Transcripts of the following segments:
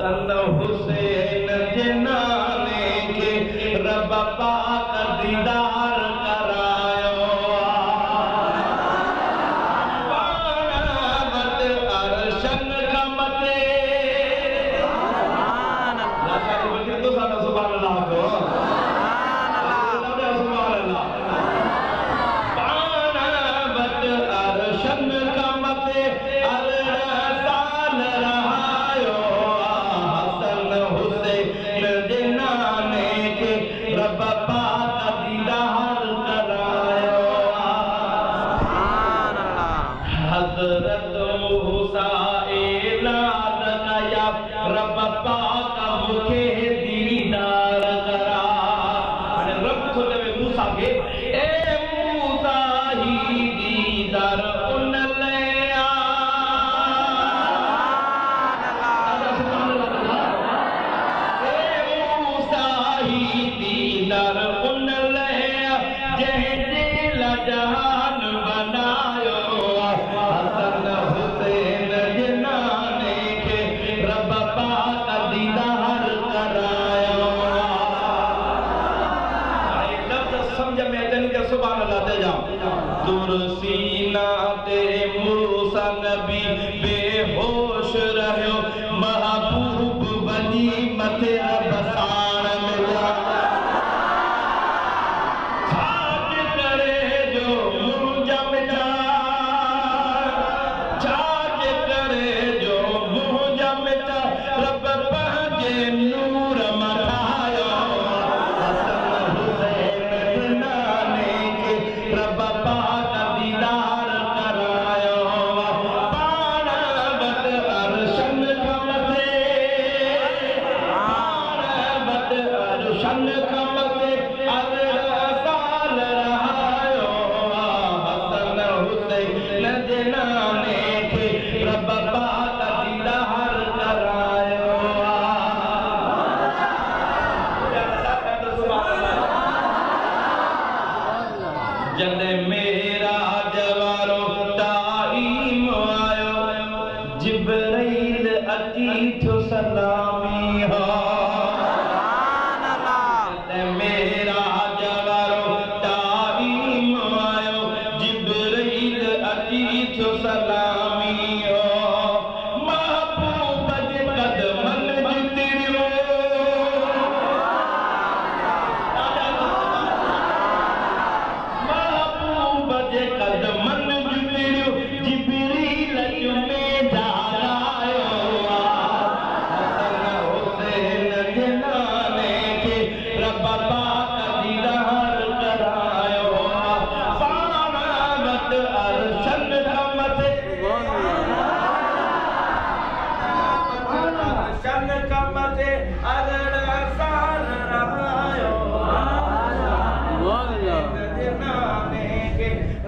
हुसैन जिनाने के रब पाक दीदार करायो बाणवत अरशन खमते तो सारा सुभान अल्लाह को सुभान अल्लाह बाणवत अरशन खमते हज़रत मूसा ऐलान कया रब पाक मुखे दीदार करा अने रब खोले में मूसा के ए मूसा ही दीदार उन ले आ सुभान अल्लाह ए मूसा ही दीदार उन ले आ जह दिल जहान बनायो हसन हुसैन जिनाने के रब पाक दीदार करायो लफ्ज़ समझ में अचन के सुभान अल्लाह ते जाओ दूर सीना ते मूसा नबी बेहोश रहो महबूब बनी मथे रब साण मिला छाज करे जो मुंजा मिटा नूर मठायो हसन हुसैन जिनाने के रब पाक दीदार करायो बाणवत अरशन खमते बाणवत अरशन खमते साल रहायो हसन हुसैन जिनाने के रब पाक दीदार करायो जद मेरा जवारो ताईम आयो जिब्राइल अची थो सलामी हो सुभान अल्लाह जद मेरा जवारो ताईम आयो जिब्राइल अची थो सलामी हो महबूब जे कदमन जितिरियो बजे कदमन जुतिरियो जिब्रील में जागायो हसन हुसैन जिनाने के रब पाक दीदार करायो बाणवत अरशन खमते अरशन खमते अरड़ साल रहायो जिनाने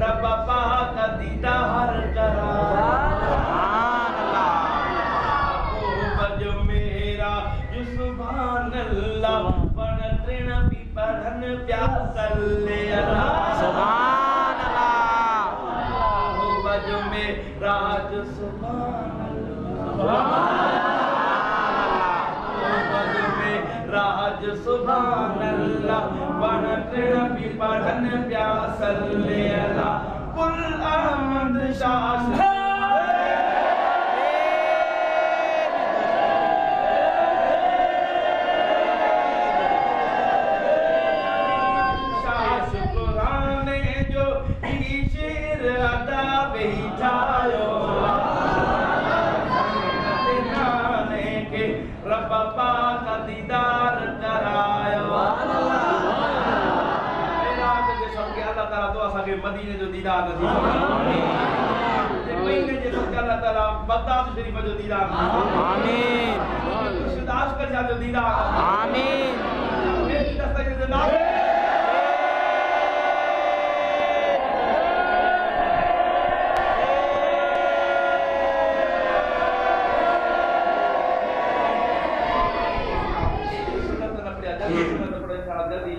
रब पाक दीदार करायो सुभान अल्लाह जो मेरा जो सुभान अल्लाह पढ़ तृण भी पढ़न प्यासल अल्लाह सुभान अल्लाह जो मेरा जो सुभान अल्लाह जो मेरा जो सुभान अल्लाह पढ़ तृण भी पढ़न प्यासल अल्लाह कुल अहमद शाह शुक्राने जो शेर अदा बैठायो जिनाने के रब पाक दीदार करायो अल्लाह ताला तो असांखे मदीने जो दीदार नसीब आमीन महीने जे सदके अल्लाह ताला बगदाद शरीफ जो दीदार आमीन दाशकर जो दीदार आमीन मेरी दस्तक जो नाम जल्दी